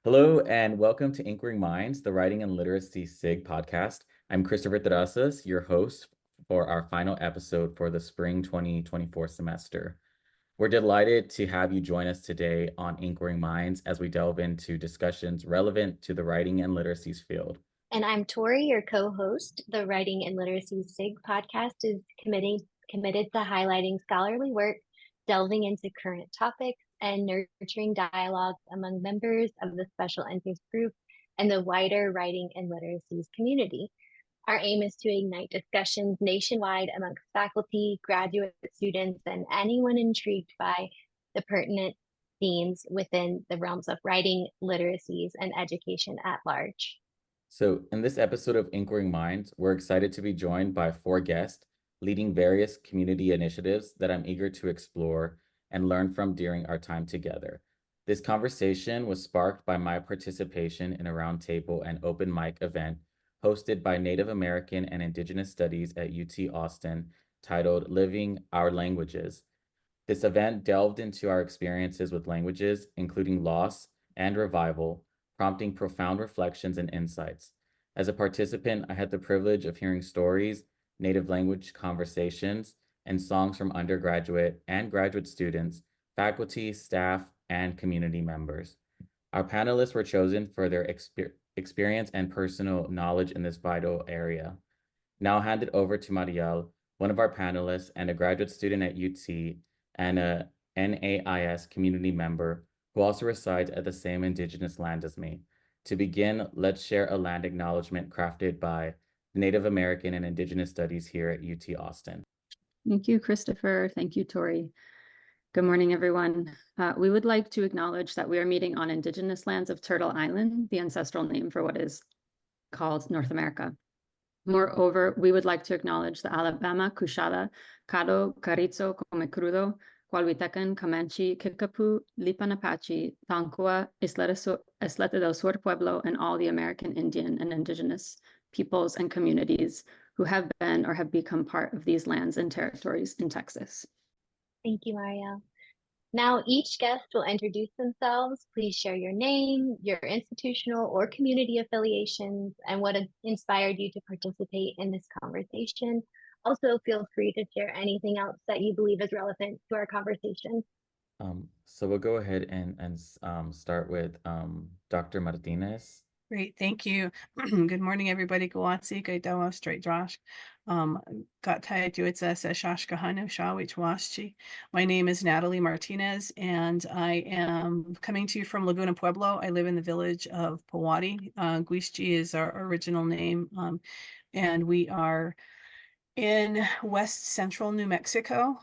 Hello and welcome to Inquiring Minds, the Writing and Literacy SIG podcast. I'm Christopher Terrazas, your host for our final episode for the spring 2024 semester. We're delighted to have you join us today on Inquiring Minds as we delve into discussions relevant to the writing and literacies field. And I'm Tori, your co-host. The Writing and Literacy SIG podcast is committed to highlighting scholarly work, delving into current topics, and nurturing dialogue among members of the special interest group and the wider writing and literacies community. Our aim is to ignite discussions nationwide amongst faculty, graduate students, and anyone intrigued by the pertinent themes within the realms of writing, literacies, and education at large. So in this episode of Inquiring Minds, we're excited to be joined by 4 guests leading various community initiatives that I'm eager to explore and learn from during our time together. This conversation was sparked by my participation in a roundtable and open mic event hosted by Native American and Indigenous Studies at UT Austin titled Living Our Languages. This event delved into our experiences with languages, including loss and revival, prompting profound reflections and insights. As a participant, I had the privilege of hearing stories, native language conversations, and songs from undergraduate and graduate students, faculty, staff, and community members. Our panelists were chosen for their experience and personal knowledge in this vital area. Now I'll hand it over to Marial, one of our panelists and a graduate student at UT and a NAIS community member who also resides at the same Indigenous land as me. To begin, let's share a land acknowledgement crafted by Native American and Indigenous Studies here at UT Austin. Thank you, Christopher. Thank you, Tori. Good morning, everyone. We would like to acknowledge that we are meeting on Indigenous lands of Turtle Island, the ancestral name for what is called North America. Moreover, we would like to acknowledge the Alabama, Cushada, Caddo, Carrizo, Comecrudo, Hualhuitecan, Comanche, Kickapoo, Lipan Apache, Tankua, Isleta del Sur Pueblo, and all the American Indian and Indigenous peoples and communities who have been or have become part of these lands and territories in Texas. Thank you, Marial. Now, each guest will introduce themselves. Please share your name, your institutional or community affiliations, and what inspired you to participate in this conversation. Also, feel free to share anything else that you believe is relevant to our conversation. So we'll go ahead and start with Dr. Martinez. Great, thank you. Good morning, everybody. Gawatsi, Gaidawa, Straight Josh. Got tied to it's Shashkahanu, Shawich. My name is Natalie Martinez, and I am coming to you from Laguna Pueblo. I live in the village of Powati. Guichi is our original name, and we are in West Central New Mexico,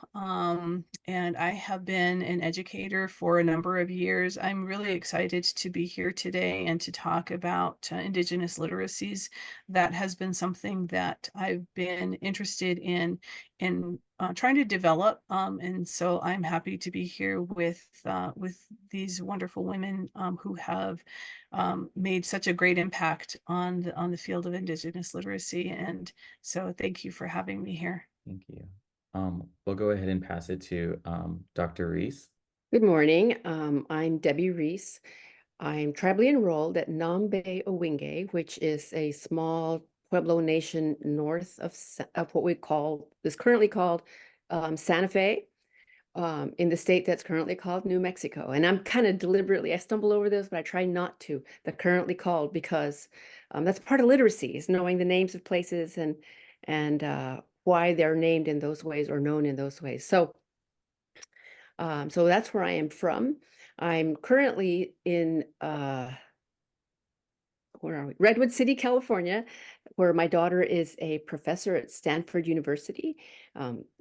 and I have been an educator for a number of years. I'm really excited to be here today and to talk about Indigenous literacies. That has been something that I've been interested in trying to develop, and so I'm happy to be here with these wonderful women who have made such a great impact on the field of Indigenous literacy. And so thank you for having me here. Thank you. We'll go ahead and pass it to Dr. Reese. Good morning. I'm Debbie Reese. I'm tribally enrolled at Nambe Owinge, which is a small Pueblo nation north of what we call, is currently called Santa Fe, in the state that's currently called New Mexico. And I'm kind of deliberately, I stumble over this, but I try not to, the currently called, because that's part of literacy, is knowing the names of places and why they're named in those ways or known in those ways. So that's where I am from. I'm currently in where are we? Redwood City, California, where my daughter is a professor at Stanford University.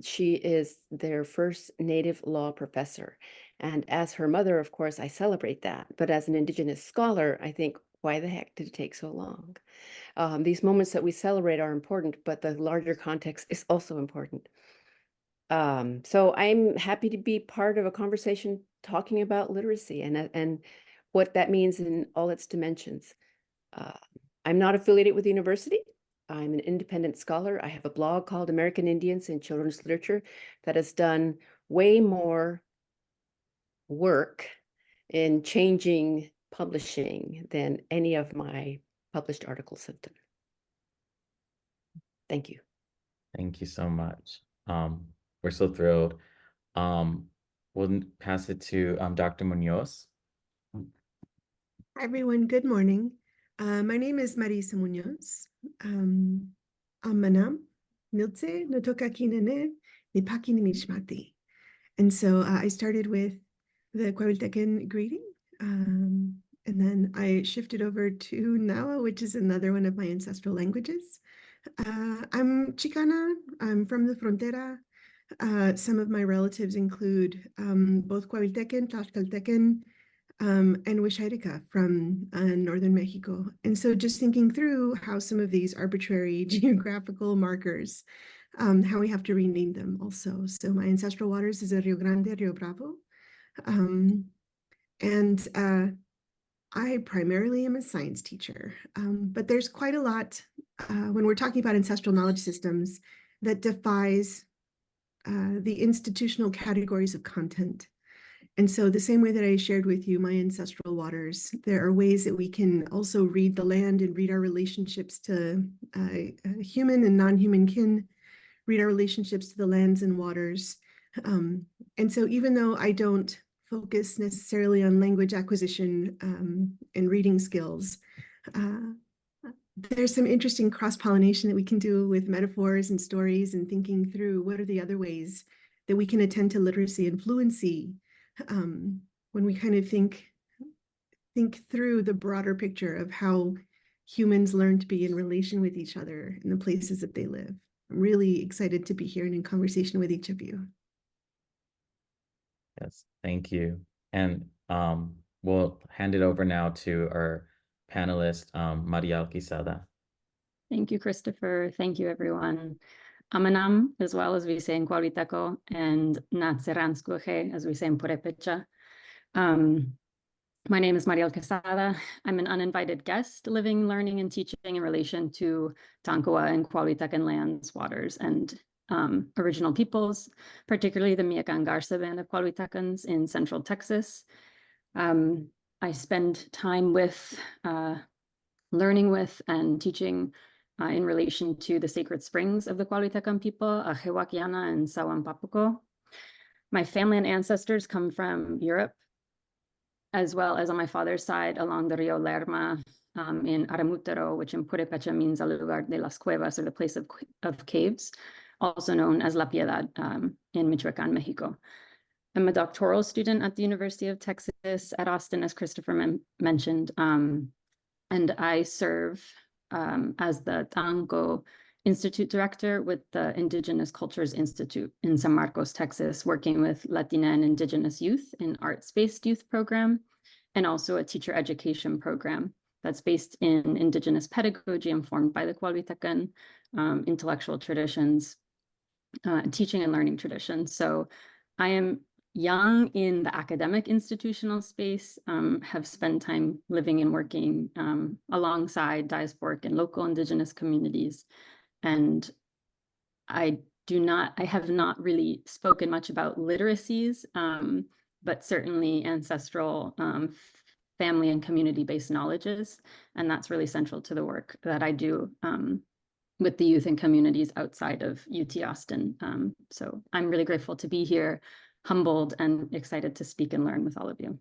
She is their first Native law professor. And as her mother, of course, I celebrate that. But as an Indigenous scholar, I think, why the heck did it take so long? These moments that we celebrate are important, but the larger context is also important. So I'm happy to be part of a conversation talking about literacy and what that means in all its dimensions. I'm not affiliated with the university. I'm an independent scholar. I have a blog called American Indians in Children's Literature that has done way more work in changing publishing than any of my published articles have done. Thank you. Thank you so much. We're so thrilled. We'll pass it to Dr. Muñoz. Hi, everyone. Good morning. My name is Marissa Muñoz. Amanam, Niltse, Notoka Kinene, Nipaki Nimishmati. And so I started with the Coahuiltecan greeting, and then I shifted over to Nawa, which is another one of my ancestral languages. I'm Chicana. I'm from the Frontera. Some of my relatives include both Coahuiltecan, Tlaxcaltecan, and Huixairica from northern Mexico. And so just thinking through how some of these arbitrary geographical markers, how we have to rename them also. So my ancestral waters is a Rio Grande, Rio Bravo. I primarily am a science teacher, but there's quite a lot when we're talking about ancestral knowledge systems that defies the institutional categories of content. And so the same way that I shared with you my ancestral waters, there are ways that we can also read the land and read our relationships to human and non-human kin, read our relationships to the lands and waters. And so even though I don't focus necessarily on language acquisition and reading skills, there's some interesting cross-pollination that we can do with metaphors and stories and thinking through what are the other ways that we can attend to literacy and fluency when we kind of think through the broader picture of how humans learn to be in relation with each other in the places that they live. I'm really excited to be here and in conversation with each of you. Yes, thank you. And we'll hand it over now to our panelist, Marial Quezada. Thank you, Christopher. Thank you, everyone. Amanam, as well as we say in Coahuilteco, and Natseranskoje, as we say in Purepecha. My name is Marial Quezada. I'm an uninvited guest living, learning, and teaching in relation to Tancoa and Coahuiltecan lands, waters, and original peoples, particularly the Miacan Garza band of Coahuiltecans in Central Texas. I spend time with, learning with, and teaching in relation to the sacred springs of the Coahuiltecan people, Ajehuaquiana and Sahuampapuco. My family and ancestors come from Europe, as well as on my father's side along the Rio Lerma in Aramutero, which in Purepecha means el lugar de las cuevas, or the place of caves, also known as La Piedad in Michoacán, Mexico. I'm a doctoral student at the University of Texas at Austin, as Christopher mentioned, and I serve as the Tanco Institute Director with the Indigenous Cultures Institute in San Marcos, Texas, working with Latina and Indigenous youth in arts-based youth program, and also a teacher education program that's based in Indigenous pedagogy informed by the Coahuiltecan intellectual traditions, teaching and learning traditions. So I am young in the academic institutional space, have spent time living and working alongside diasporic and local Indigenous communities. And I have not really spoken much about literacies, but certainly ancestral family and community-based knowledges. And that's really central to the work that I do with the youth and communities outside of UT Austin. So I'm really grateful to be here, humbled and excited to speak and learn with all of you.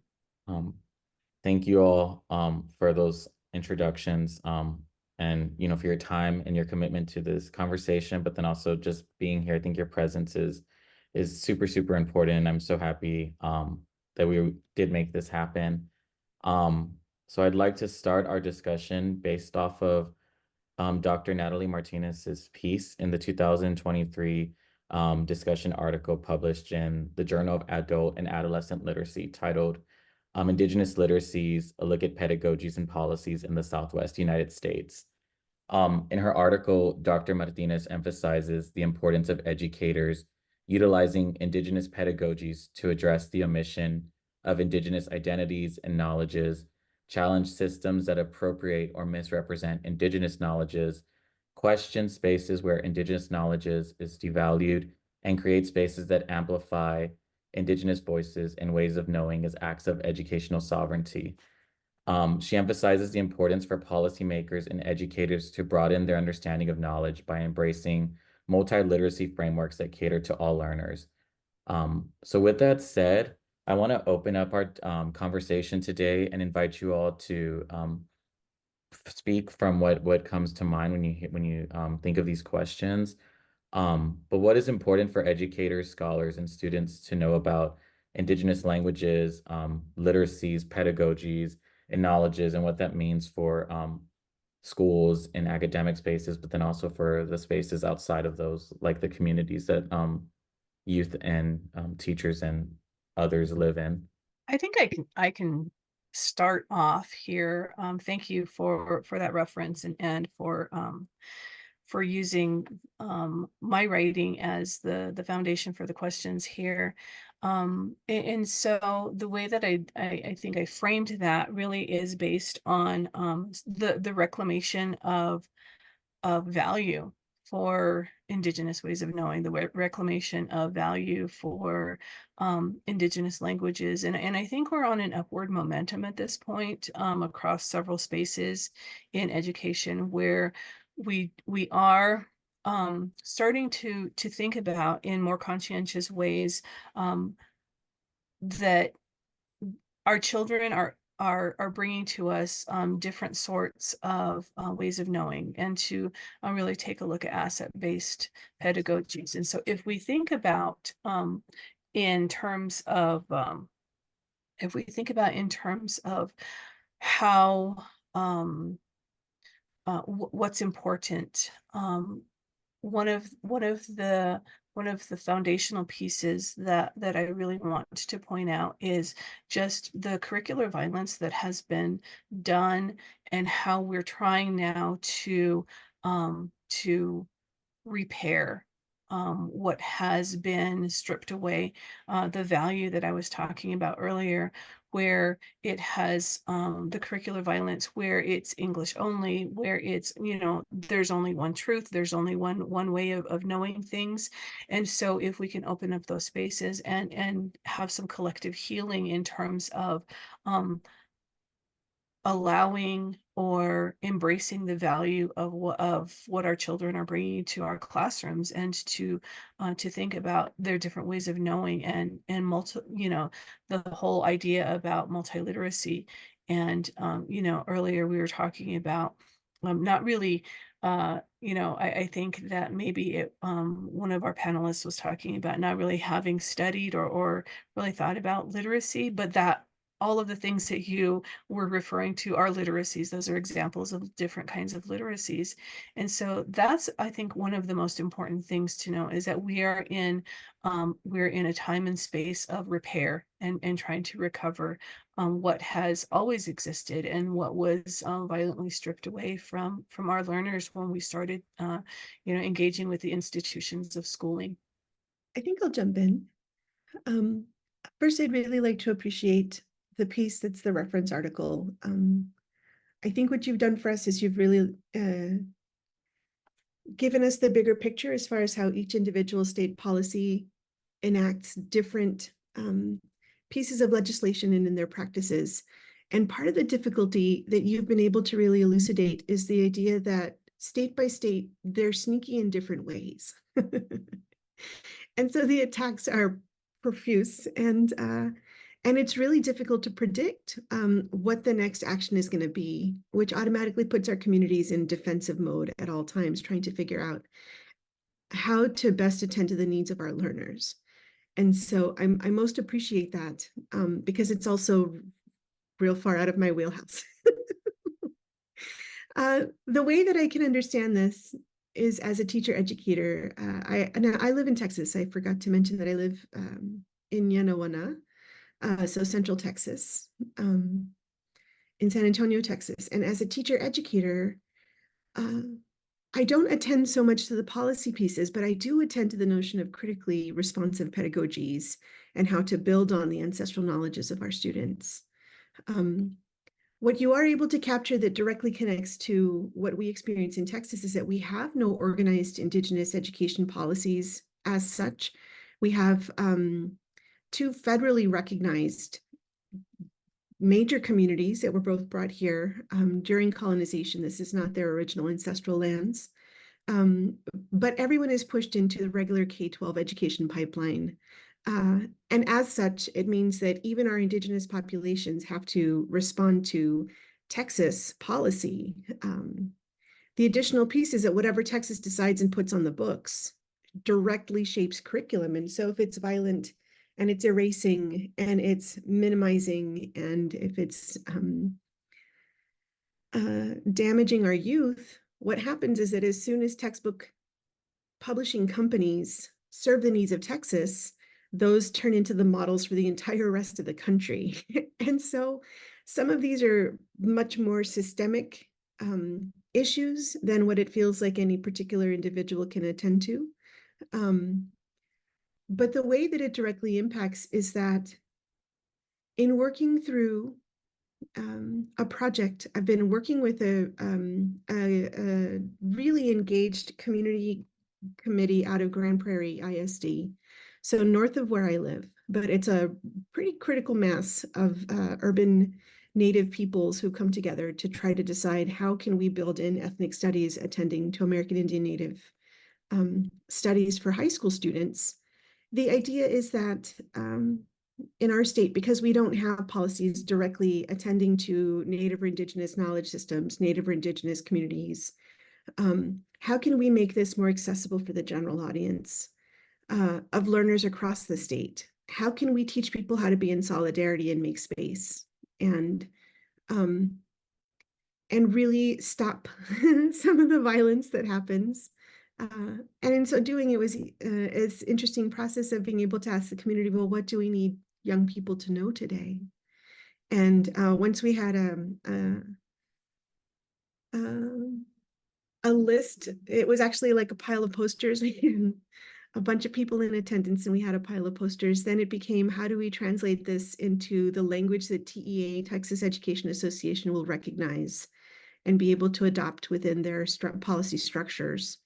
Thank you all for those introductions and for your time and your commitment to this conversation, but then also just being here. I think your presence is super, super important. And I'm so happy that we did make this happen. So I'd like to start our discussion based off of Dr. Natalie Martinez's piece in the 2023 discussion article published in the Journal of Adult and Adolescent Literacy titled Indigenous Literacies, a Look at Pedagogies and Policies in the Southwest United States. In her article, Dr. Martinez emphasizes the importance of educators utilizing Indigenous pedagogies to address the omission of Indigenous identities and knowledges, challenge systems that appropriate or misrepresent Indigenous knowledges, question spaces where Indigenous knowledges is devalued, and create spaces that amplify Indigenous voices and ways of knowing as acts of educational sovereignty. She emphasizes the importance for policymakers and educators to broaden their understanding of knowledge by embracing multi-literacy frameworks that cater to all learners. So with that said, I want to open up our conversation today and invite you all to speak from what comes to mind when you think of these questions. But what is important for educators, scholars, and students to know about Indigenous languages, literacies, pedagogies, and knowledges, and what that means for schools and academic spaces, but then also for the spaces outside of those, like the communities that youth and teachers and others live in. I think I can start off here. Thank you for that reference and for using my writing as the foundation for the questions here. And so the way that I think I framed that really is based on the reclamation of value for Indigenous ways of knowing, the reclamation of value for Indigenous languages. And I think we're on an upward momentum at this point across several spaces in education where we are starting to think about in more conscientious ways that our children are bringing to us different sorts of ways of knowing, and to really take a look at asset-based pedagogies. And so if we think about in terms of how what's important, one of the foundational pieces that I really want to point out is just the curricular violence that has been done, and how we're trying now to repair what has been stripped away, the value that I was talking about earlier, where it has the curricular violence, where it's English only, where it's, there's only one truth, there's only one way of knowing things. And so if we can open up those spaces and have some collective healing in terms of allowing or embracing the value of what our children are bringing to our classrooms, and to think about their different ways of knowing, and the whole idea about multiliteracy. And earlier we were talking about not really I think that maybe one of our panelists was talking about not really having studied or really thought about literacy, but that all of the things that you were referring to are literacies. Those are examples of different kinds of literacies. And so that's, I think, one of the most important things to know, is that we're in a time and space of repair, and trying to recover what has always existed, and what was violently stripped away from our learners when we started engaging with the institutions of schooling. I think I'll jump in. First, I'd really like to appreciate the piece that's the reference article. I think what you've done for us is you've really given us the bigger picture as far as how each individual state policy enacts different pieces of legislation and in their practices. And part of the difficulty that you've been able to really elucidate is the idea that state by state, they're sneaky in different ways. And so the attacks are profuse, and it's really difficult to predict what the next action is going to be, which automatically puts our communities in defensive mode at all times, trying to figure out how to best attend to the needs of our learners. And so I most appreciate that because it's also real far out of my wheelhouse. The way that I can understand this is as a teacher educator. I live in Texas. I forgot to mention that I live in Yanawana, so Central Texas, in San Antonio, Texas. And as a teacher educator, I don't attend so much to the policy pieces, but I do attend to the notion of critically responsive pedagogies and how to build on the ancestral knowledges of our students. What you are able to capture that directly connects to what we experience in Texas is that we have no organized Indigenous education policies as such. We have two federally recognized major communities that were both brought here during colonization. This is not their original ancestral lands. But everyone is pushed into the regular K-12 education pipeline. And as such, it means that even our Indigenous populations have to respond to Texas policy. The additional piece is that whatever Texas decides and puts on the books directly shapes curriculum. And so if it's violent and it's erasing and it's minimizing, and if it's damaging our youth, what happens is that as soon as textbook publishing companies serve the needs of Texas, those turn into the models for the entire rest of the country. And so some of these are much more systemic issues than what it feels like any particular individual can attend to. But the way that it directly impacts is that in working through a project, I've been working with a really engaged community committee out of Grand Prairie ISD, so north of where I live, but it's a pretty critical mass of urban Native peoples who come together to try to decide how can we build in ethnic studies attending to American Indian Native studies for high school students. The idea is that in our state, because we don't have policies directly attending to Native or Indigenous knowledge systems, Native or Indigenous communities, how can we make this more accessible for the general audience of learners across the state? How can we teach people how to be in solidarity and make space and really stop some of the violence that happens? And in so doing, it was this interesting process of being able to ask the community, well, what do we need young people to know today? And once we had a list, it was actually like a pile of posters, a bunch of people in attendance, and we had a pile of posters. Then it became, how do we translate this into the language that TEA, Texas Education Association, will recognize and be able to adopt within their policy structures?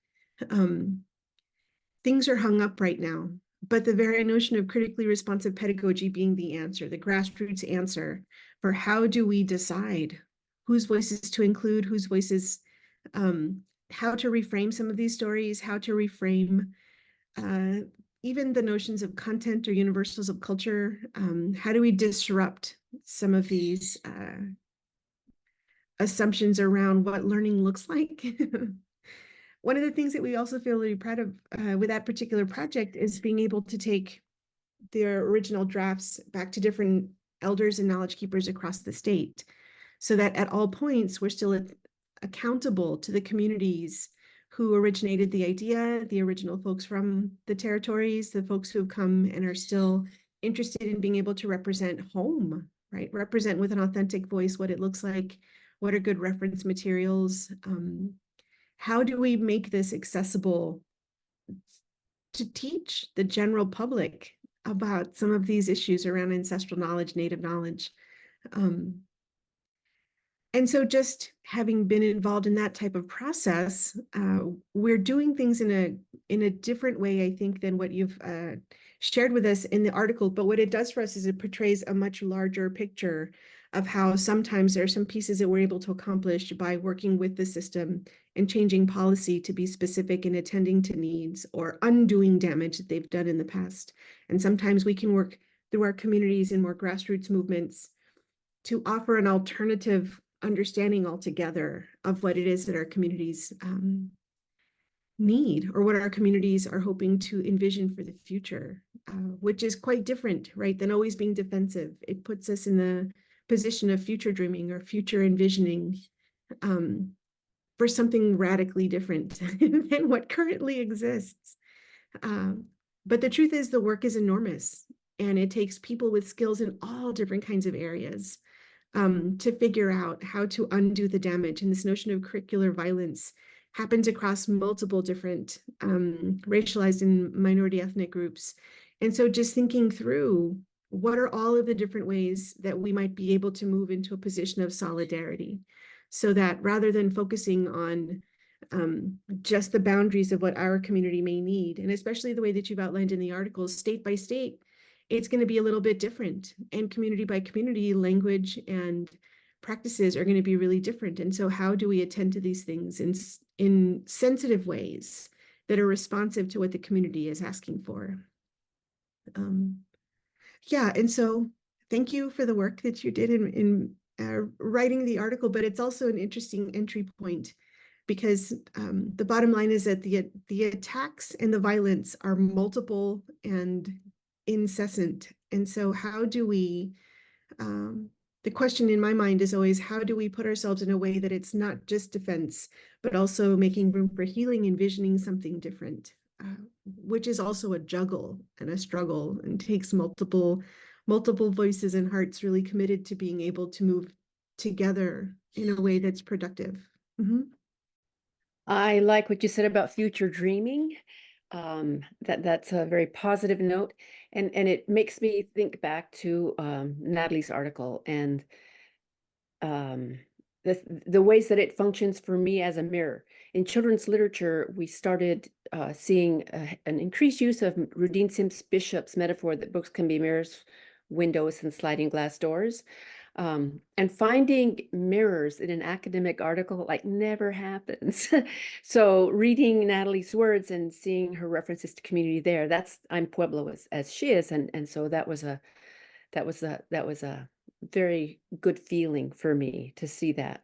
Things are hung up right now, but the very notion of critically responsive pedagogy being the answer, the grassroots answer for how do we decide whose voices to include, whose voices, how to reframe some of these stories, how to reframe even the notions of content or universals of culture. How do we disrupt some of these assumptions around what learning looks like? One of the things that we also feel really proud of with that particular project is being able to take their original drafts back to different elders and knowledge keepers across the state, so that at all points we're still accountable to the communities who originated the idea, the original folks from the territories, the folks who have come and are still interested in being able to represent home, right? Represent with an authentic voice what it looks like, what are good reference materials. How do we make this accessible to teach the general public about some of these issues around ancestral knowledge, Native knowledge? And so just having been involved in that type of process, we're doing things in a different way, I think, than what you've shared with us in the article. But what it does for us is it portrays a much larger picture of how sometimes there are some pieces that we're able to accomplish by working with the system and changing policy to be specific in attending to needs or undoing damage that they've done in the past. And sometimes we can work through our communities and more grassroots movements to offer an alternative understanding altogether of what it is that our communities need, or what our communities are hoping to envision for the future, which is quite different, right, than always being defensive. It puts us in the position of future dreaming or future envisioning for something radically different than what currently exists. But the truth is the work is enormous, and it takes people with skills in all different kinds of areas to figure out how to undo the damage. And this notion of curricular violence happens across multiple different racialized and minority ethnic groups. And so just thinking through what are all of the different ways that we might be able to move into a position of solidarity, so that rather than focusing on just the boundaries of what our community may need, and especially the way that you've outlined in the article, state by state, it's going to be a little bit different. And community by community, language and practices are going to be really different. And so how do we attend to these things in sensitive ways that are responsive to what the community is asking for? Yeah, and so thank you for the work that you did in writing the article, but it's also an interesting entry point because the bottom line is that the attacks and the violence are multiple and incessant. And so how do we, the question in my mind is always, how do we put ourselves in a way that it's not just defense, but also making room for healing, envisioning something different, which is also a juggle and a struggle and takes multiple voices and hearts really committed to being able to move together in a way that's productive. Mm-hmm. I like what you said about future dreaming. That's a very positive note, and it makes me think back to Natalie's article and the ways that it functions for me as a mirror. In children's literature, we started seeing an increased use of Rudine Sims Bishop's metaphor that books can be mirrors, windows, and sliding glass doors. And finding mirrors in an academic article like never happens. So reading Natalie's words and seeing her references to community there, I'm Pueblo as she is, and so that was a very good feeling for me to see that.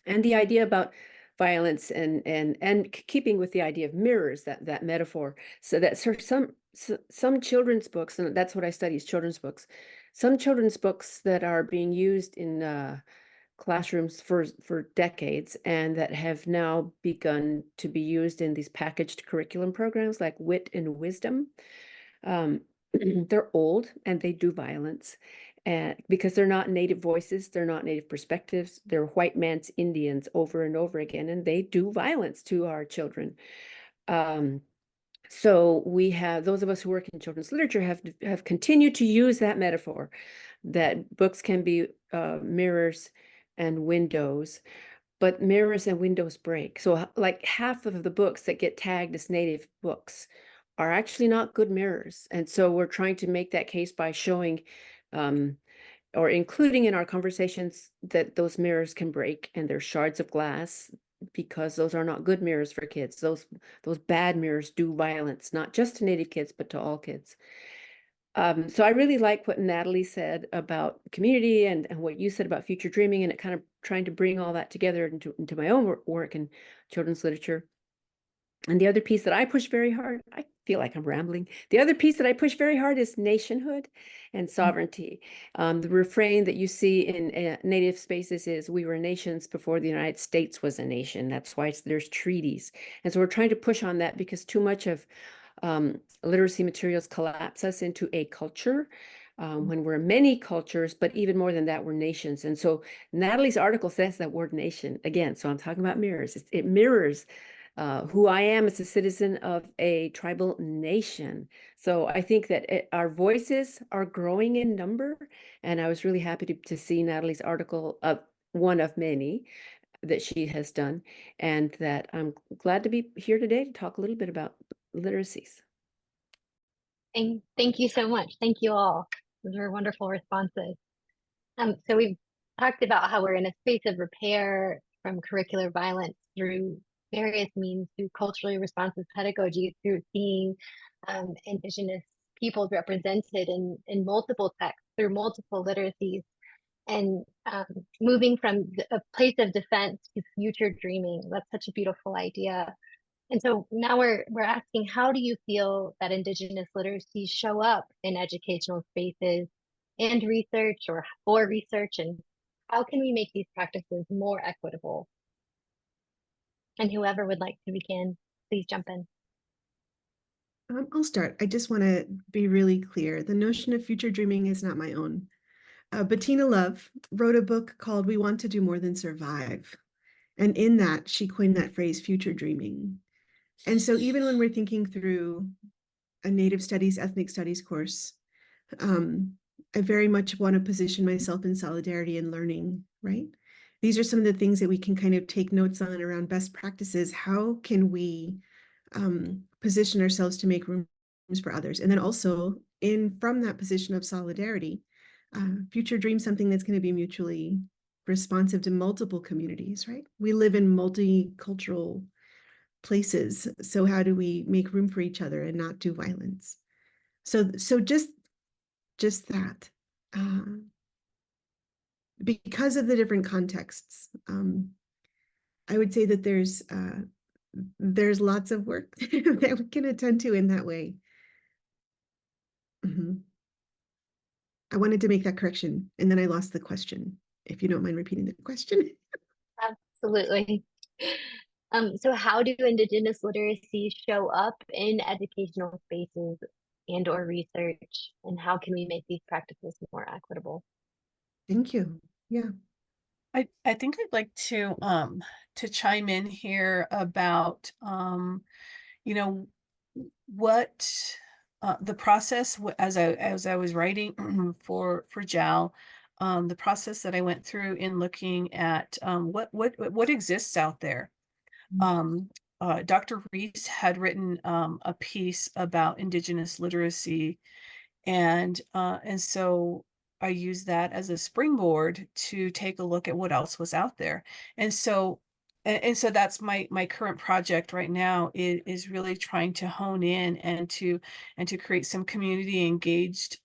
And the idea about violence and keeping with the idea of mirrors, that metaphor, so that some children's books, and that's what I study is children's books. Some children's books that are being used in classrooms for decades and that have now begun to be used in these packaged curriculum programs like Wit and Wisdom. They're old and they do violence, and because they're not native voices, they're not native perspectives, they're white man's Indians over and over again, and they do violence to our children. So we have, those of us who work in children's literature have continued to use that metaphor, that books can be mirrors and windows, but mirrors and windows break. So like half of the books that get tagged as native books are actually not good mirrors. And so we're trying to make that case by showing or including in our conversations that those mirrors can break and they're shards of glass, because those are not good mirrors for kids. Those bad mirrors do violence, not just to Native kids, but to all kids. So I really like what Natalie said about community and what you said about future dreaming, and it kind of trying to bring all that together into my own work in children's literature. And the other piece that I push very hard, I feel like I'm rambling. The other piece that I push very hard is nationhood and sovereignty. The refrain that you see in Native spaces is, we were nations before the United States was a nation. That's why there's treaties. And so we're trying to push on that because too much of literacy materials collapse us into a culture when we're many cultures, but even more than that, we're nations. And so Natalie's article says that word nation again. So I'm talking about mirrors. It mirrors who I am as a citizen of a tribal nation. So I think that our voices are growing in number. And I was really happy to see Natalie's article, of one of many that she has done, and that I'm glad to be here today to talk a little bit about literacies. Thank you so much. Thank you all. Those were wonderful responses. So we've talked about how we're in a space of repair from curricular violence through various means, through culturally responsive pedagogy, through seeing Indigenous peoples represented in multiple texts, through multiple literacies, and moving from a place of defense to future dreaming. That's such a beautiful idea. And so now we're asking, how do you feel that Indigenous literacies show up in educational spaces and research, or for research, and how can we make these practices more equitable? And whoever would like to begin, please jump in. I'll start. I just want to be really clear. The notion of future dreaming is not my own. Bettina Love wrote a book called We Want to Do More Than Survive. And in that, she coined that phrase, future dreaming. And so even when we're thinking through a Native Studies, Ethnic Studies course, I very much want to position myself in solidarity and learning, right? These are some of the things that we can kind of take notes on around best practices. How can we position ourselves to make rooms for others? And then also from that position of solidarity, future dream something that's going to be mutually responsive to multiple communities, right? We live in multicultural places. So how do we make room for each other and not do violence? So just that, because of the different contexts, I would say that there's lots of work that we can attend to in that way. I wanted to make that correction, and then I lost the question. If you don't mind repeating the question. Absolutely. So how do Indigenous literacy show up in educational spaces and or research, and how can we make these practices more equitable? Thank you. Yeah. I think I'd like to chime in here about you know, what the process as I was writing for JAL, the process that I went through in looking at what exists out there. Dr. Reese had written a piece about Indigenous literacy, and so I used that as a springboard to take a look at what else was out there. And so so that's my current project right now is really trying to hone in and to create some community engaged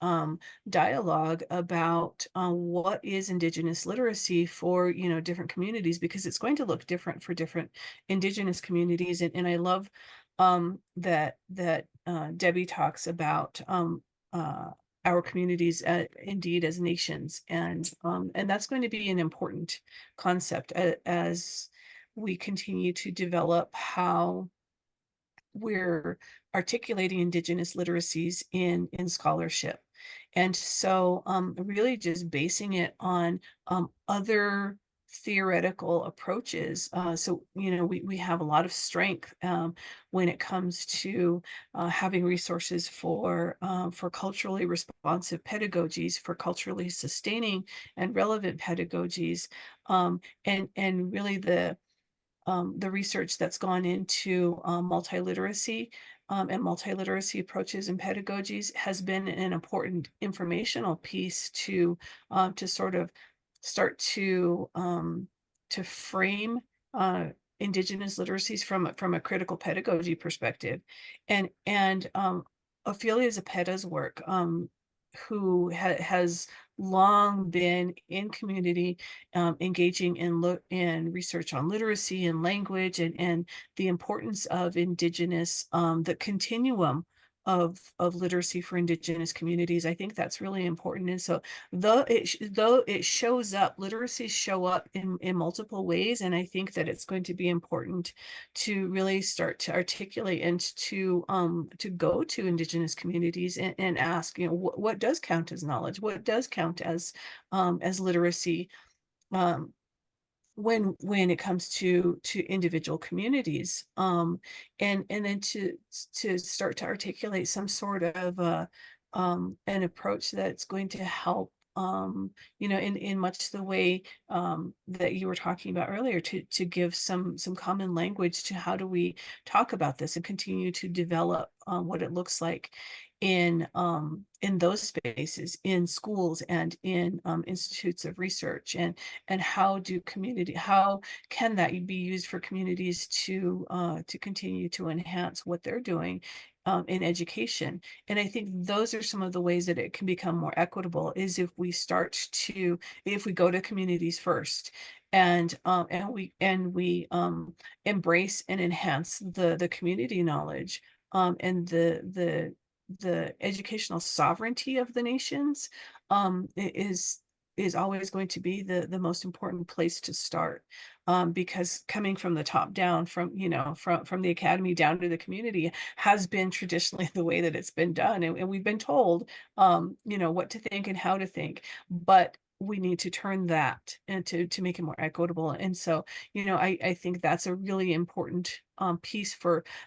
dialogue about what is Indigenous literacy for different communities, because it's going to look different for different Indigenous communities. And I love that Debbie talks about our communities indeed as nations, and that's going to be an important concept as we continue to develop how we're articulating Indigenous literacies in scholarship. And so really just basing it on other theoretical approaches. So, we have a lot of strength when it comes to having resources for culturally responsive pedagogies, for culturally sustaining and relevant pedagogies, and really the research that's gone into multiliteracy and multiliteracy approaches and pedagogies has been an important informational piece to sort of start to frame Indigenous literacies from a critical pedagogy perspective. And Ophelia Zepeda's work, who has long been in community, engaging in research on literacy and language, and the importance of Indigenous, the continuum of literacy for Indigenous communities. I think that's really important. And so though it shows up, literacy show up in multiple ways, and I think that it's going to be important to really start to articulate and to go to Indigenous communities and ask, what does count as knowledge, what does count as literacy, when it comes to individual communities, and then to start to articulate some sort of an approach that's going to help, in much the way that you were talking about earlier, to give some common language to how do we talk about this and continue to develop what it looks like in those spaces, in schools and in institutes of research, and how can that be used for communities to continue to enhance what they're doing in education. And I think those are some of the ways that it can become more equitable, is if we go to communities first, and we embrace and enhance the community knowledge, and the educational sovereignty of the nations, is always going to be the most important place to start, because coming from the top down, from the academy down to the community, has been traditionally the way that it's been done, and we've been told what to think and how to think, but we need to turn that and to make it more equitable. And so I think that's a really important piece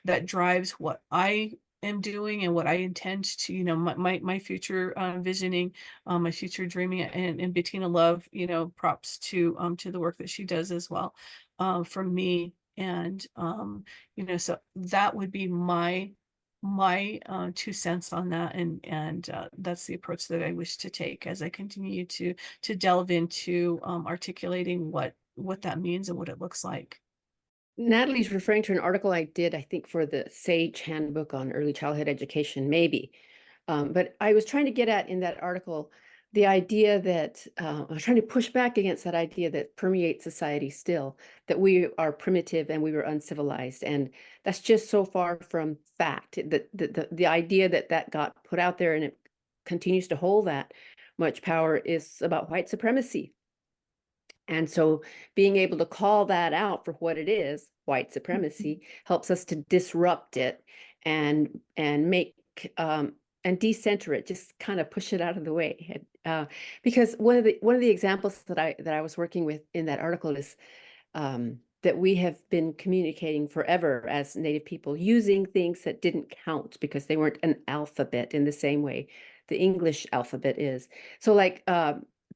that drives what I am doing and what I intend to, my future visioning, my future dreaming. And Bettina Love, props to the work that she does as well, for me. And so that would be my my 2 cents on that, and that's the approach that I wish to take as I continue to delve into articulating what that means and what it looks like. Natalie's referring to an article I did, I think, for the SAGE Handbook on Early Childhood Education, maybe. But I was trying to get at in that article the idea that I was trying to push back against that idea that permeates society still, that we are primitive and we were uncivilized. And that's just so far from fact. The idea that that got put out there and it continues to hold that much power is about white supremacy. And so being able to call that out for what it is, white supremacy, helps us to disrupt it and make and decenter it, just kind of push it out of the way. Because one of the examples that I was working with in that article is that we have been communicating forever as Native people using things that didn't count because they weren't an alphabet in the same way the English alphabet is. So like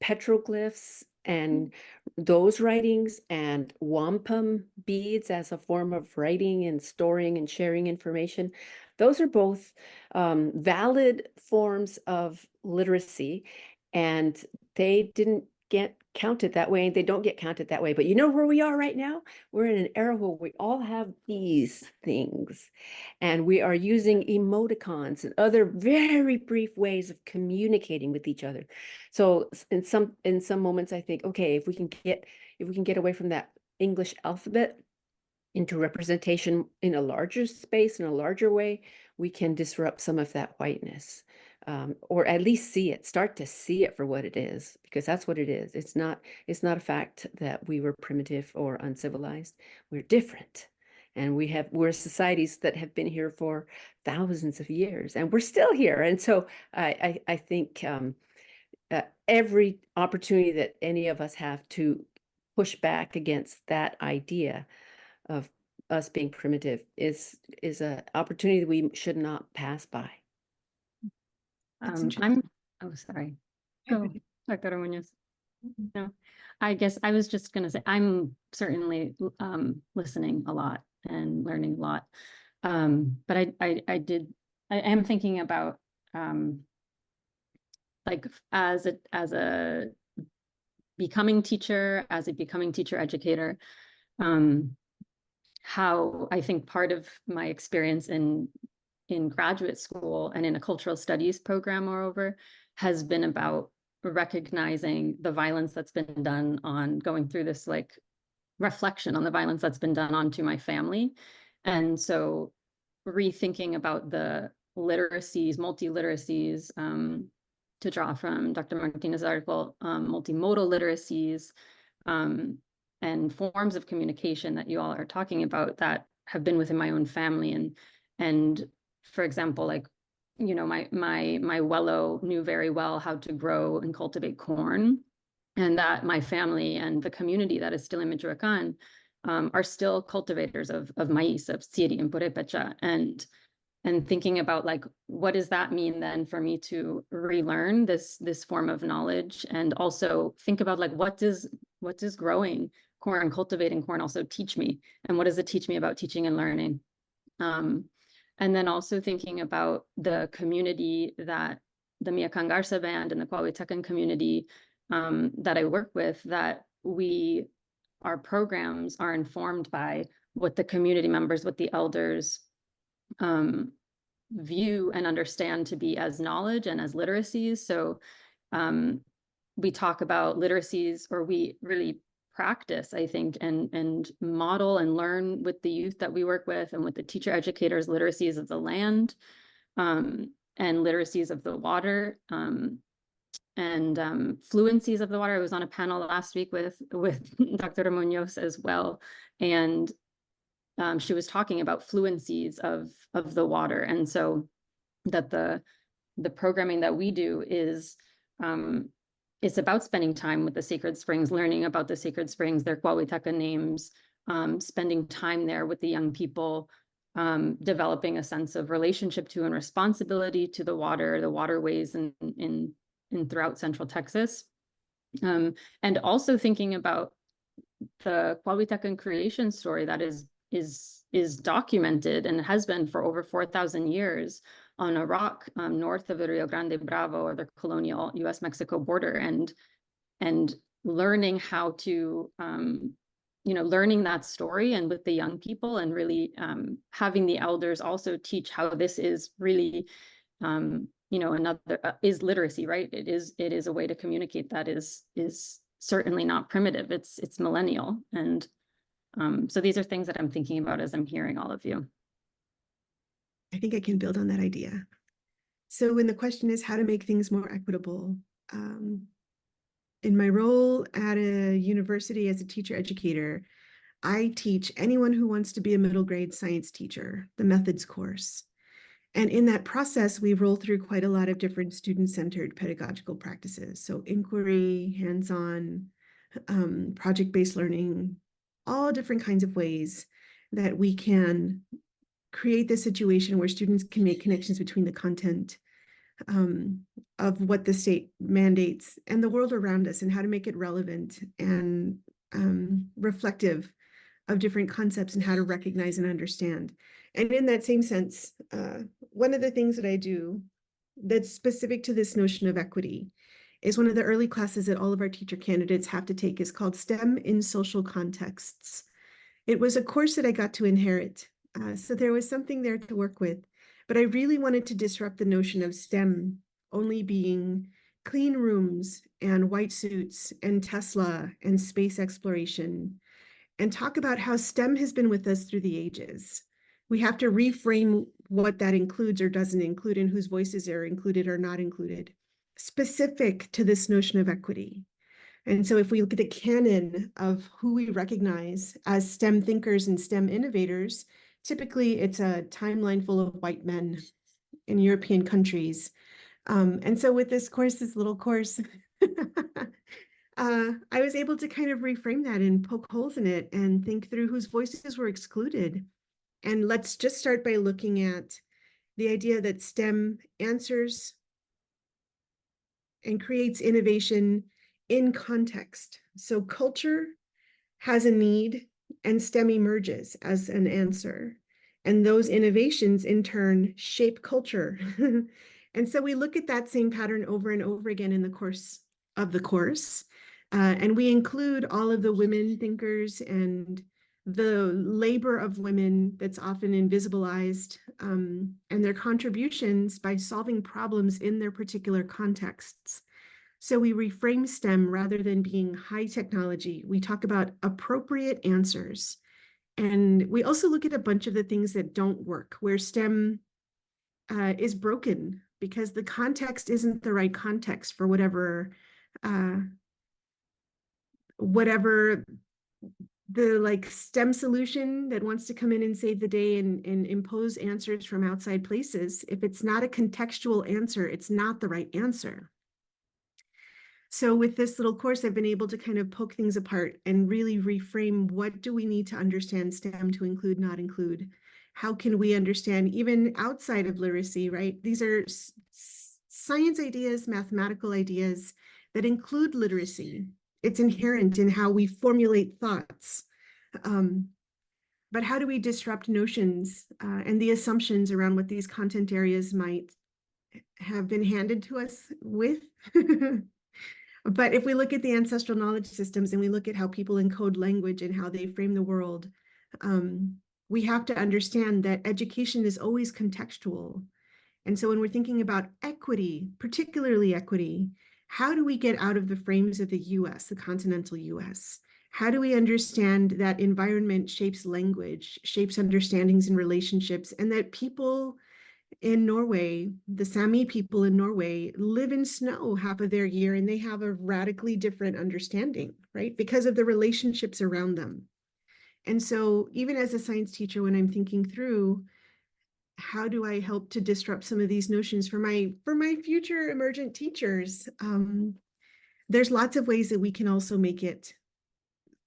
petroglyphs and those writings and wampum beads as a form of writing and storing and sharing information. Those are both valid forms of literacy, and they didn't get counted that way, and they don't get counted that way. But you know where we are right now? We're in an era where we all have these things, and we are using emoticons and other very brief ways of communicating with each other. So in some moments, I think, okay, if we can get away from that English alphabet into representation in a larger space, in a larger way, we can disrupt some of that whiteness, or at least start to see it for what it is, because that's what it is. It's not a fact that we were primitive or uncivilized. We're different. And we're societies that have been here for thousands of years, and we're still here. And so I think every opportunity that any of us have to push back against that idea of us being primitive is an opportunity that we should not pass by. Sorry. Go, Dr. Muñoz. No, I guess I was just going to say, I'm certainly listening a lot and learning a lot. But I am thinking about like as a becoming teacher, as a becoming teacher educator, how I think part of my experience in graduate school and in a cultural studies program, moreover, has been about recognizing the violence that's been done on going through this like reflection on the violence that's been done onto my family. And so rethinking about the literacies, multi-literacies, to draw from Dr. Martinez's article, multimodal literacies, and forms of communication that you all are talking about that have been within my own family. And for example, like, you know, my Wello knew very well how to grow and cultivate corn, and that my family and the community that is still in Michoacan are still cultivators of maize, of siri and purepecha, and thinking about like, what does that mean then for me to relearn this form of knowledge, and also think about like, what does growing corn, cultivating corn also teach me, and what does it teach me about teaching and learning? And then also thinking about the community that the Miyakan Garza band and the Cuauhtecan community that I work with, that our programs are informed by what the community members, what the elders view and understand to be as knowledge and as literacies. So we talk about literacies, or we really practice, I think, and model and learn with the youth that we work with and with the teacher educators, literacies of the land, and literacies of the water, and fluencies of the water. I was on a panel last week with Dr. Muñoz as well, and she was talking about fluencies of the water. And so that the programming that we do is it's about spending time with the sacred springs, learning about the sacred springs, their Cuauhtecan names, spending time there with the young people, developing a sense of relationship to and responsibility to the waterways in throughout Central Texas, and also thinking about the Cuauhtecan creation story that is is documented and has been for over 4,000 years on a rock north of the Rio Grande Bravo, or the colonial US-Mexico border, and learning how to, learning that story and with the young people, and really having the elders also teach how this is really, another is literacy, right? It is a way to communicate that is certainly not primitive. It's millennial. And so these are things that I'm thinking about as I'm hearing all of you. I think I can build on that idea. So when the question is how to make things more equitable, in my role at a university as a teacher educator, I teach anyone who wants to be a middle grade science teacher, the methods course. And in that process, we roll through quite a lot of different student-centered pedagogical practices. So inquiry, hands-on, project-based learning, all different kinds of ways that we can create this situation where students can make connections between the content of what the state mandates and the world around us, and how to make it relevant and reflective of different concepts and how to recognize and understand. And in that same sense, one of the things that I do that's specific to this notion of equity is one of the early classes that all of our teacher candidates have to take is called STEM in Social Contexts. It was a course that I got to inherit, so there was something there to work with, but I really wanted to disrupt the notion of STEM only being clean rooms and white suits and Tesla and space exploration, and talk about how STEM has been with us through the ages. We have to reframe what that includes or doesn't include, and whose voices are included or not included, specific to this notion of equity. And so if we look at the canon of who we recognize as STEM thinkers and STEM innovators, typically it's a timeline full of white men in European countries. And so with this course, this little course, I was able to kind of reframe that and poke holes in it and think through whose voices were excluded. And let's just start by looking at the idea that STEM answers and creates innovation in context. So culture has a need and STEM emerges as an answer. And those innovations in turn shape culture. And so we look at that same pattern over and over again in the course of the course. And we include all of the women thinkers and the labor of women that's often invisibilized, and their contributions by solving problems in their particular contexts. So we reframe STEM rather than being high technology. We talk about appropriate answers. And we also look at a bunch of the things that don't work, where STEM is broken because the context isn't the right context for whatever the STEM solution that wants to come in and save the day and impose answers from outside places. If it's not a contextual answer, it's not the right answer. So with this little course, I've been able to kind of poke things apart and really reframe, what do we need to understand STEM to include, not include? How can we understand even outside of literacy, right? These are science ideas, mathematical ideas that include literacy. It's inherent in how we formulate thoughts. But how do we disrupt notions and the assumptions around what these content areas might have been handed to us with? But if we look at the ancestral knowledge systems and we look at how people encode language and how they frame the world, we have to understand that education is always contextual. And so when we're thinking about equity, particularly equity, how do we get out of the frames of the US, the continental US? How do we understand that environment shapes language, shapes understandings and relationships, and that people in Norway, the Sami people in Norway, live in snow half of their year, and they have a radically different understanding, right? Because of the relationships around them. And so even as a science teacher, when I'm thinking through how do I help to disrupt some of these notions for my future emergent teachers, there's lots of ways that we can also make it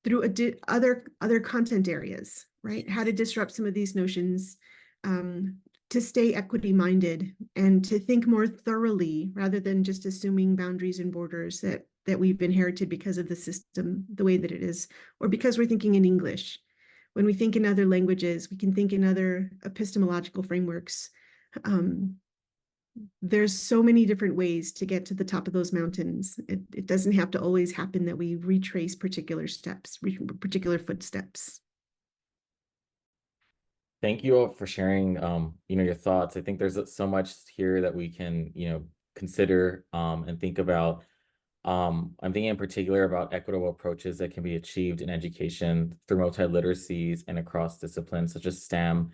through other content areas, right? How to disrupt some of these notions, to stay equity minded and to think more thoroughly rather than just assuming boundaries and borders that we've inherited because of the system, the way that it is, or because we're thinking in English. when we think in other languages, we can think in other epistemological frameworks. There's so many different ways to get to the top of those mountains. It doesn't have to always happen that we retrace particular steps, particular footsteps. Thank you all for sharing, your thoughts. I think there's so much here that we can, consider and think about. I'm thinking in particular about equitable approaches that can be achieved in education through multiliteracies and across disciplines such as STEM.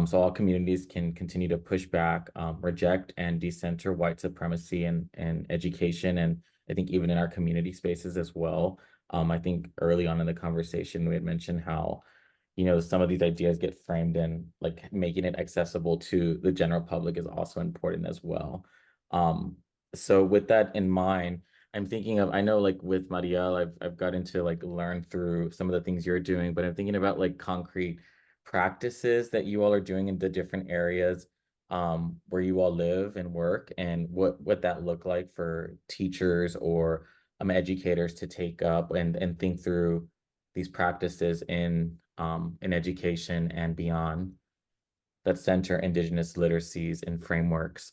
So all communities can continue to push back, reject, and decenter white supremacy in education, and I think even in our community spaces as well. I think early on in the conversation, we had mentioned how some of these ideas get framed and like making it accessible to the general public is also important as well. So with that in mind, I'm thinking of, I know like with Marial, I've gotten to like learn through some of the things you're doing, but I'm thinking about like concrete practices that you all are doing in the different areas where you all live and work, and what that look like for teachers or educators to take up and think through these practices in education and beyond that center Indigenous literacies and frameworks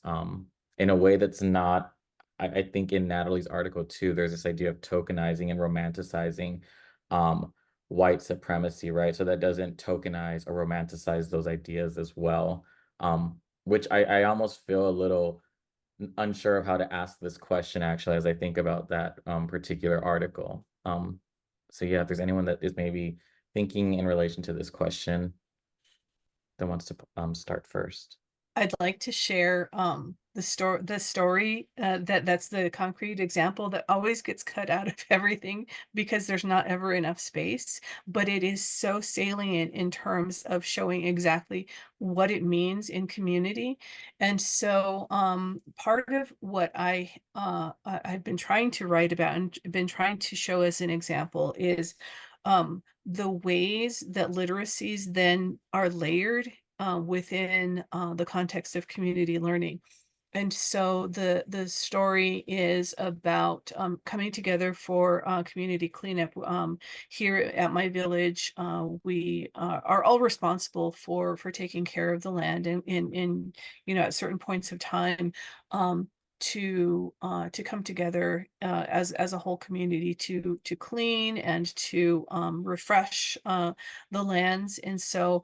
in a way that's not, I think in Natalie's article too, there's this idea of tokenizing and romanticizing white supremacy, right? So that doesn't tokenize or romanticize those ideas as well, which I almost feel a little unsure of how to ask this question actually as I think about that particular article. So yeah, if there's anyone that is maybe thinking in relation to this question that wants to start first. I'd like to share the story that's the concrete example that always gets cut out of everything because there's not ever enough space, but it is so salient in terms of showing exactly what it means in community. And so part of what I've been trying to write about and been trying to show as an example is the ways that literacies then are layered within the context of community learning. And so the story is about coming together for community cleanup. Here at my village, we are all responsible for taking care of the land, and in at certain points of time, to come together as a whole community to clean and to refresh the lands. And so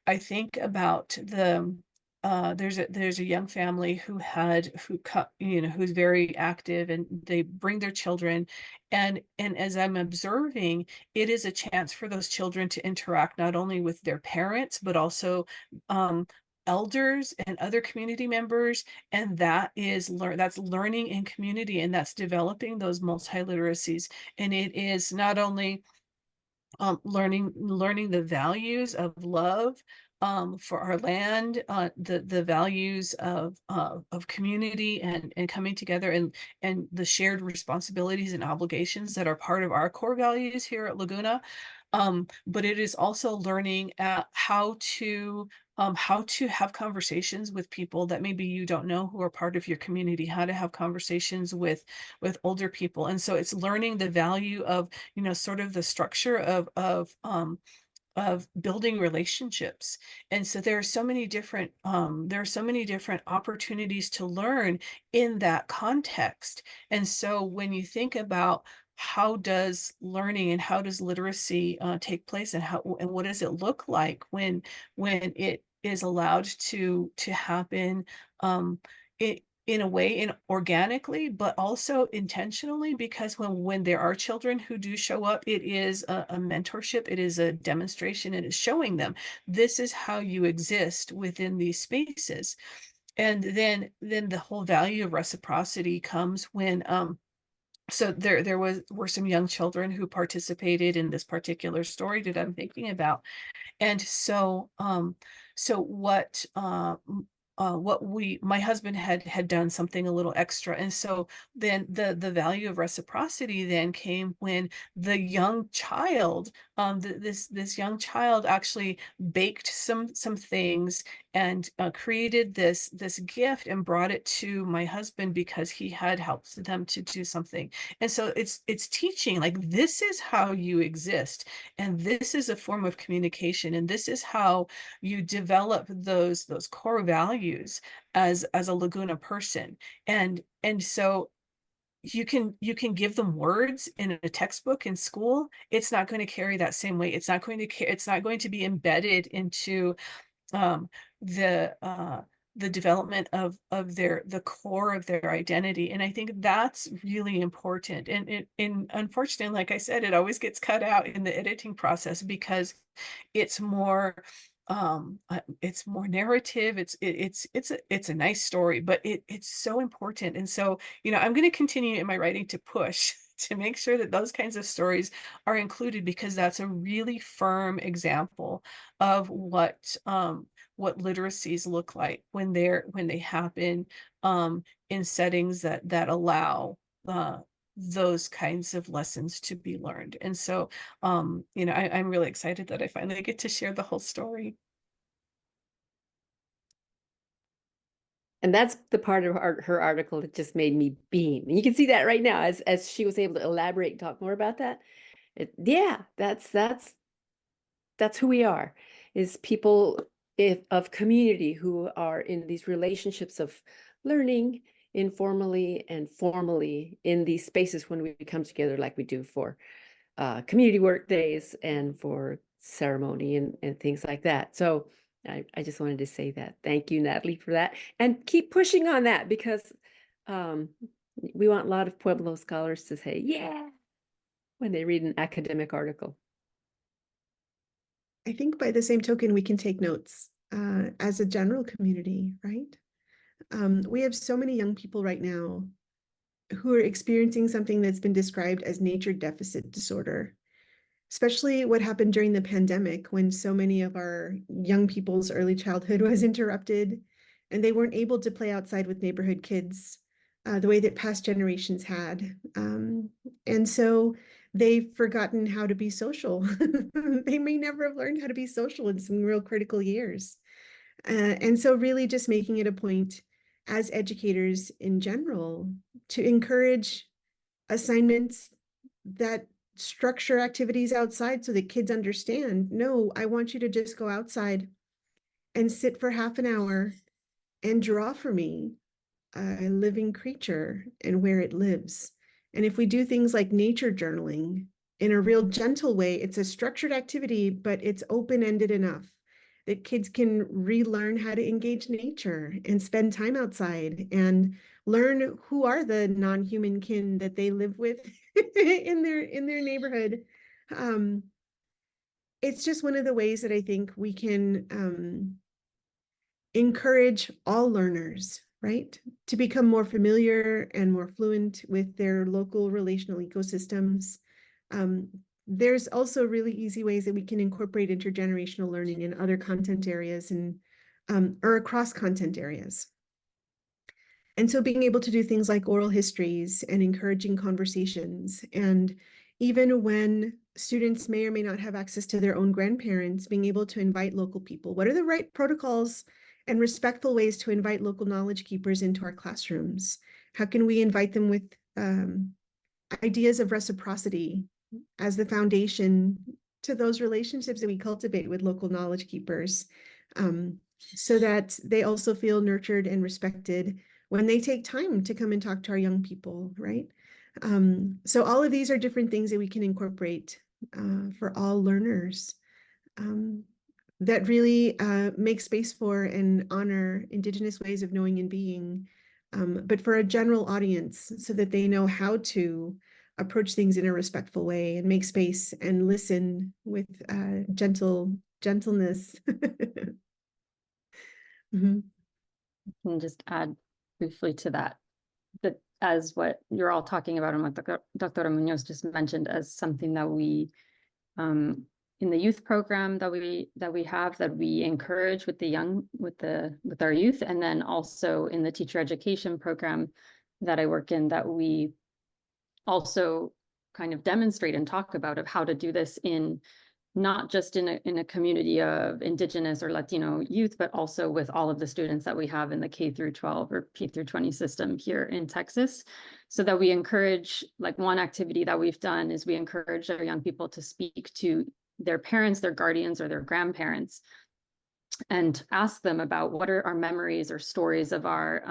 I think about there's a young family who's very active, and they bring their children, and as I'm observing, it is a chance for those children to interact not only with their parents but also elders and other community members, and that's learning in community, and that's developing those multiliteracies. And it is not only learning the values of love for our land, the values of community and coming together, and the shared responsibilities and obligations that are part of our core values here at Laguna. But it is also learning how to have conversations with people that maybe you don't know who are part of your community, how to have conversations with older people. And so it's learning the value of sort of the structure of building relationships. And so there are so many different opportunities to learn in that context. And so when you think about how does learning and how does literacy take place, and what does it look like when it is allowed to happen in a way, organically, but also intentionally, because when there are children who do show up, it is a mentorship, it is a demonstration, it is showing them this is how you exist within these spaces. And then the whole value of reciprocity comes when so there were some young children who participated in this particular story that I'm thinking about. And so so what my husband had done something a little extra. And so then the value of reciprocity then came when the young child, this young child actually baked some things and created this gift and brought it to my husband because he had helped them to do something. And so it's teaching, like, this is how you exist, and this is a form of communication, and this is how you develop those core values as a Laguna person. And so you can give them words in a textbook in school. It's not going to carry that same weight. It's not going to be embedded into um, the development of the core of their identity. And I think that's really important. And unfortunately, like I said, it always gets cut out in the editing process because it's more it's more narrative. It's a nice story, but it's so important. And so, I'm going to continue in my writing to push to make sure that those kinds of stories are included, because that's a really firm example of what literacies look like when they happen in settings that allow those kinds of lessons to be learned. And so I'm really excited that I finally get to share the whole story. And that's the part of her article that just made me beam. And you can see that right now as she was able to elaborate and talk more about that. Yeah, that's who we are, is people of community who are in these relationships of learning informally and formally in these spaces when we come together like we do for community work days and for ceremony and things like that. So I just wanted to say that. Thank you, Natalie, for that. And keep pushing on that, because we want a lot of Pueblo scholars to say, yeah, when they read an academic article. I think by the same token, we can take notes as a general community, right? We have so many young people right now who are experiencing something that's been described as nature deficit disorder, especially what happened during the pandemic, when so many of our young people's early childhood was interrupted and they weren't able to play outside with neighborhood kids the way that past generations had. And so they've forgotten how to be social. They may never have learned how to be social in some real critical years. And so really just making it a point as educators in general to encourage assignments that structure activities outside so that kids understand, no, I want you to just go outside and sit for half an hour and draw for me a living creature and where it lives. And if we do things like nature journaling in a real gentle way, it's a structured activity, but it's open-ended enough that kids can relearn how to engage nature and spend time outside and learn who are the non-human kin that they live with in their neighborhood. It's just one of the ways that I think we can encourage all learners, right, to become more familiar and more fluent with their local relational ecosystems. There's also really easy ways that we can incorporate intergenerational learning in other content areas and or across content areas. And so being able to do things like oral histories and encouraging conversations, and even when students may or may not have access to their own grandparents, being able to invite local people. What are the right protocols and respectful ways to invite local knowledge keepers into our classrooms? How can we invite them with ideas of reciprocity as the foundation to those relationships that we cultivate with local knowledge keepers, so that they also feel nurtured and respected when they take time to come and talk to our young people, right? So all of these are different things that we can incorporate for all learners that really make space for and honor Indigenous ways of knowing and being, but for a general audience, so that they know how to approach things in a respectful way and make space and listen with gentleness. Mm-hmm. And just add briefly to that as what you're all talking about and what Dr. Muñoz just mentioned as something that we in the youth program that we have, that we encourage with the young, with our youth, and then also in the teacher education program that I work in, that we also kind of demonstrate and talk about of how to do this in not just in a community of Indigenous or Latino youth, but also with all of the students that we have in the K through 12 or P through 20 system here in Texas, so that we encourage, like one activity that we've done is we encourage our young people to speak to their parents, their guardians, or their grandparents, and ask them about what are our memories or stories of our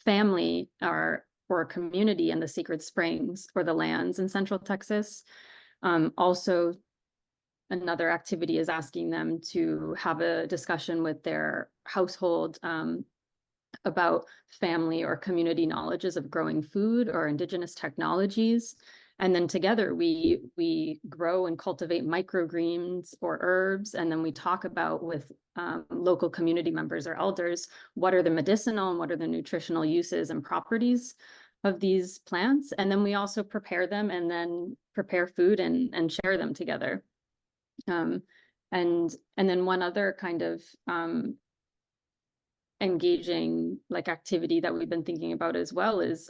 family, or community in the Sacred Springs or the lands in Central Texas. Also, another activity is asking them to have a discussion with their household about family or community knowledges of growing food or Indigenous technologies. And then together we grow and cultivate microgreens or herbs. And then we talk about with local community members or elders, what are the medicinal and what are the nutritional uses and properties of these plants. And then we also prepare them and then prepare food and share them together. And then one other kind of engaging like activity that we've been thinking about as well is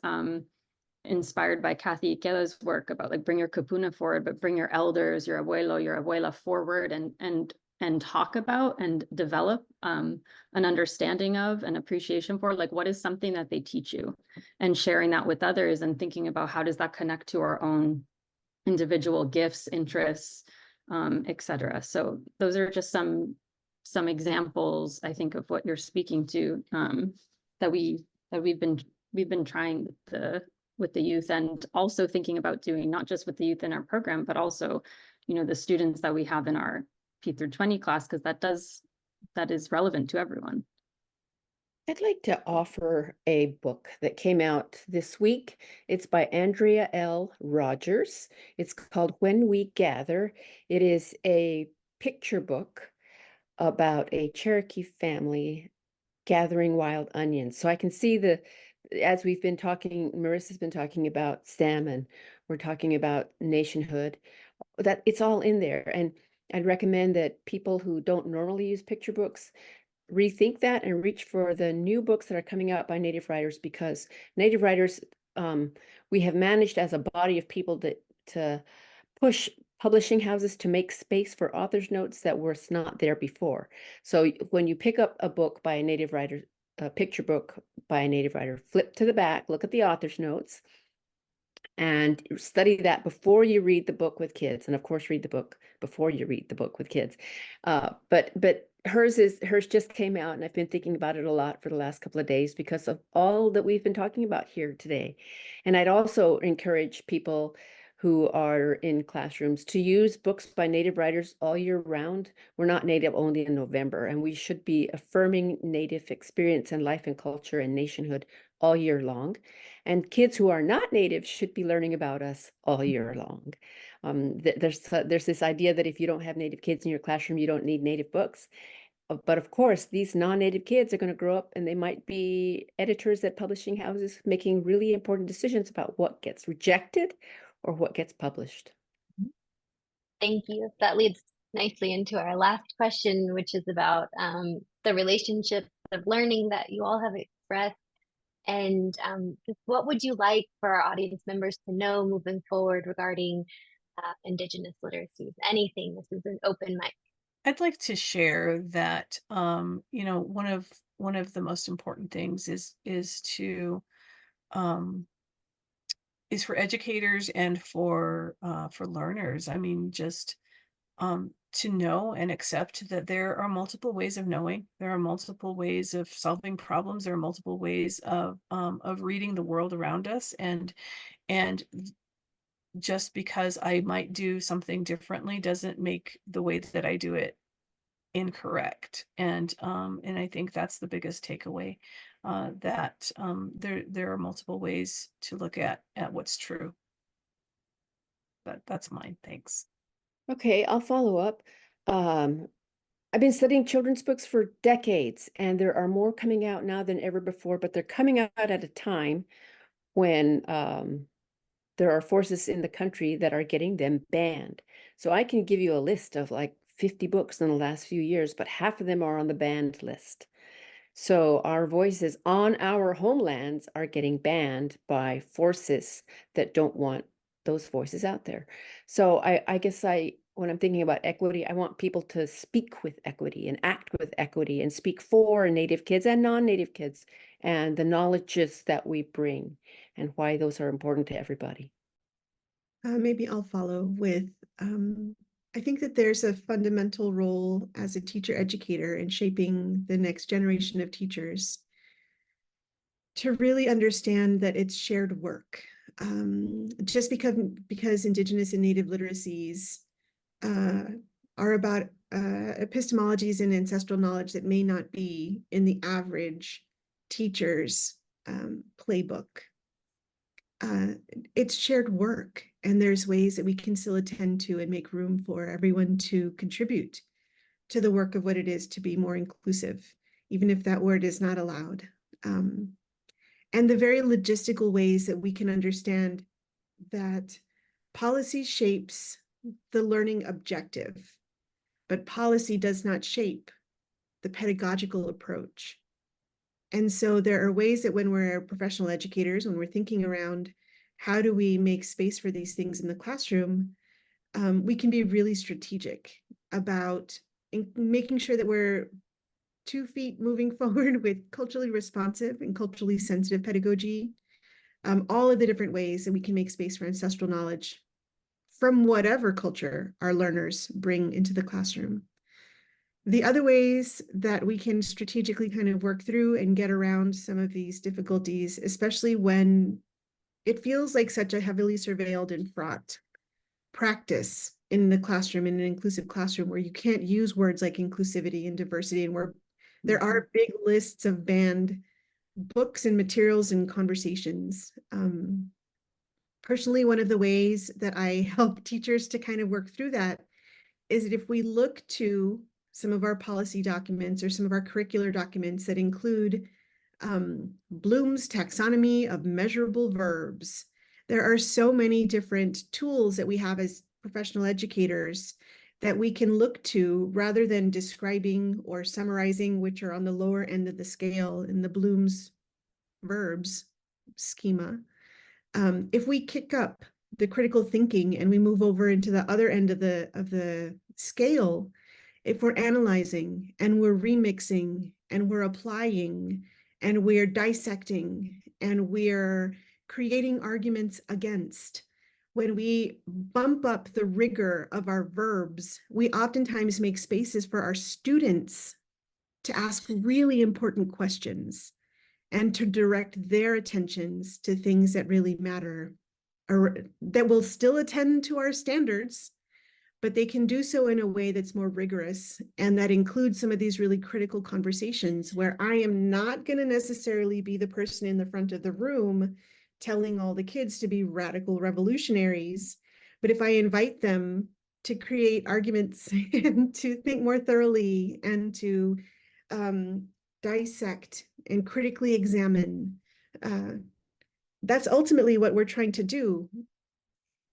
inspired by Kathy Iqueda's work about like bring your kupuna forward, but bring your elders, your abuelo, your abuela forward and talk about and develop an understanding of and appreciation for like what is something that they teach you, and sharing that with others and thinking about how does that connect to our own individual gifts, interests, etc. So those are just some examples, I think, of what you're speaking to, that we've been trying with the youth, and also thinking about doing not just with the youth in our program, but also, the students that we have in our P through 20 class, because that is relevant to everyone. I'd like to offer a book that came out this week. It's by Andrea L. Rogers. It's called When We Gather. It is a picture book about a Cherokee family gathering wild onions. So I can see as we've been talking, Marissa's been talking about STEM, and we're talking about nationhood, that it's all in there. And I'd recommend that people who don't normally use picture books rethink that and reach for the new books that are coming out by Native writers, because Native writers, we have managed as a body of people to push publishing houses to make space for author's notes that was not there before. So when you pick up a book by a Native writer, a picture book by a Native writer, flip to the back, look at the author's notes, and study that before you read the book with kids. And of course, read the book before you read the book with kids. But hers just came out, and I've been thinking about it a lot for the last couple of days because of all that we've been talking about here today. And I'd also encourage people who are in classrooms to use books by Native writers all year round. We're not Native only in November, and we should be affirming Native experience and life and culture and nationhood all year long. And kids who are not Native should be learning about us all year long. There's this idea that if you don't have Native kids in your classroom, you don't need Native books. But of course, these non-Native kids are going to grow up and they might be editors at publishing houses making really important decisions about what gets rejected or what gets published. Thank you. That leads nicely into our last question, which is about the relationship of learning that you all have expressed. And what would you like for our audience members to know moving forward regarding Indigenous literacies? Anything. This is an open mic. I'd like to share that one of the most important things is for educators and for learners. I mean, just to know and accept that there are multiple ways of knowing. There are multiple ways of solving problems. There are multiple ways of reading the world around us, and just because I might do something differently doesn't make the way that I do it incorrect. And I think that's the biggest takeaway, that there are multiple ways to look at what's true. That's mine. Thanks. Okay, I'll follow up. I've been studying children's books for decades, and there are more coming out now than ever before, but they're coming out at a time when there are forces in the country that are getting them banned. So I can give you a list of like 50 books in the last few years, but half of them are on the banned list. So our voices on our homelands are getting banned by forces that don't want those voices out there. So I guess when I'm thinking about equity, I want people to speak with equity and act with equity and speak for Native kids and non-Native kids and the knowledges that we bring and why those are important to everybody. Maybe I'll follow with, I think that there's a fundamental role as a teacher educator in shaping the next generation of teachers to really understand that it's shared work. Just because Indigenous and Native literacies are about epistemologies and ancestral knowledge that may not be in the average teacher's playbook. It's shared work, and there's ways that we can still attend to and make room for everyone to contribute to the work of what it is to be more inclusive, even if that word is not allowed. And the very logistical ways that we can understand that policy shapes the learning objective, but policy does not shape the pedagogical approach. And so there are ways that when we're professional educators, when we're thinking around how do we make space for these things in the classroom, we can be really strategic about making sure that we're 2 feet moving forward with culturally responsive and culturally sensitive pedagogy, all of the different ways that we can make space for ancestral knowledge from whatever culture our learners bring into the classroom. The other ways that we can strategically kind of work through and get around some of these difficulties, especially when it feels like such a heavily surveilled and fraught practice in the classroom, in an inclusive classroom, where you can't use words like inclusivity and diversity, and where there are big lists of banned books and materials and conversations. Personally, one of the ways that I help teachers to kind of work through that is that if we look to some of our policy documents or some of our curricular documents that include Bloom's taxonomy of measurable verbs, there are so many different tools that we have as professional educators that we can look to rather than describing or summarizing, which are on the lower end of the scale in the Bloom's verbs schema. If we kick up the critical thinking and we move over into the other end of the scale, if we're analyzing and we're remixing and we're applying and we're dissecting and we're creating arguments against, when we bump up the rigor of our verbs, we oftentimes make spaces for our students to ask really important questions and to direct their attentions to things that really matter, or that will still attend to our standards, but they can do so in a way that's more rigorous and that includes some of these really critical conversations where I am not going to necessarily be the person in the front of the room telling all the kids to be radical revolutionaries, but if I invite them to create arguments and to think more thoroughly and to dissect and critically examine, that's ultimately what we're trying to do,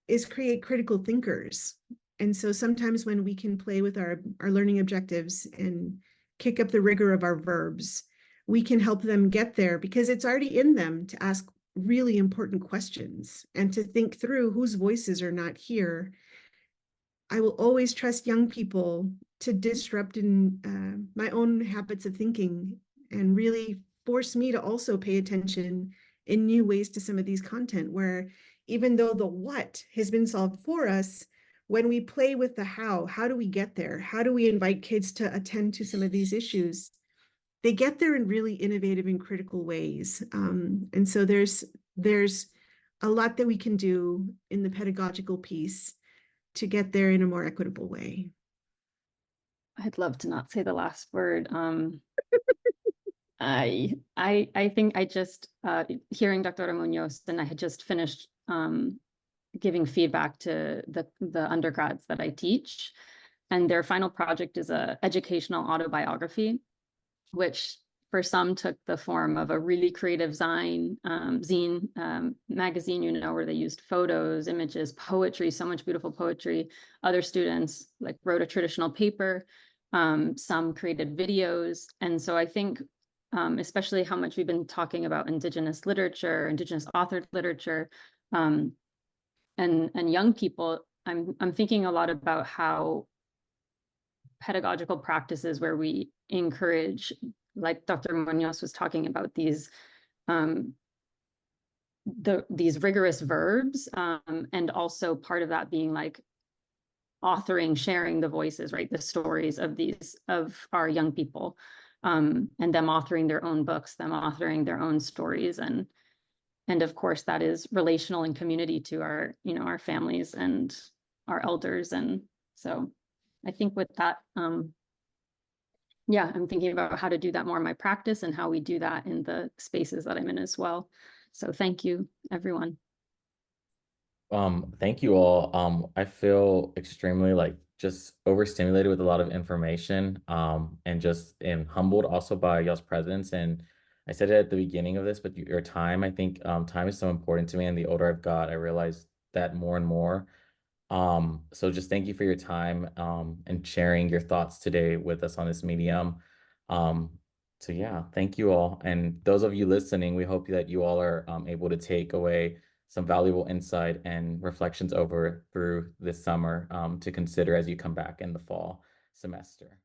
is create critical thinkers. And so sometimes when we can play with our learning objectives and kick up the rigor of our verbs, we can help them get there because it's already in them to ask really important questions and to think through whose voices are not here. I will always trust young people to disrupt in my own habits of thinking and really force me to also pay attention in new ways to some of these content, where even though the what has been solved for us, when we play with the how do we get there? How do we invite kids to attend to some of these issues? They get there in really innovative and critical ways. And so there's a lot that we can do in the pedagogical piece to get there in a more equitable way. I'd love to not say the last word. I think I just hearing Dr. Muñoz, and I had just finished giving feedback to the undergrads that I teach, and their final project is a educational autobiography, which for some took the form of a really creative zine, magazine, you know, where they used photos, images, poetry, so much beautiful poetry. Other students like wrote a traditional paper. Some created videos. And so I think especially how much we've been talking about Indigenous literature, Indigenous authored literature, and young people, I'm thinking a lot about how pedagogical practices where we encourage, like Dr. Muñoz was talking about, these rigorous verbs, and also part of that being like authoring, sharing the voices, right, the stories of our young people, and them authoring their own books, them authoring their own stories, and of course that is relational and community to our, you know, our families and our elders. And so I think with that, yeah, I'm thinking about how to do that more in my practice and how we do that in the spaces that I'm in as well. So thank you, everyone. Thank you all. I feel extremely like just overstimulated with a lot of information, and just humbled also by y'all's presence. And I said it at the beginning of this, but your time, I think, time is so important to me. And the older I've got, I realize that more and more. So just thank you for your time, and sharing your thoughts today with us on this medium. So yeah, thank you all. And those of you listening, we hope that you all are able to take away some valuable insight and reflections over through this summer, to consider as you come back in the fall semester.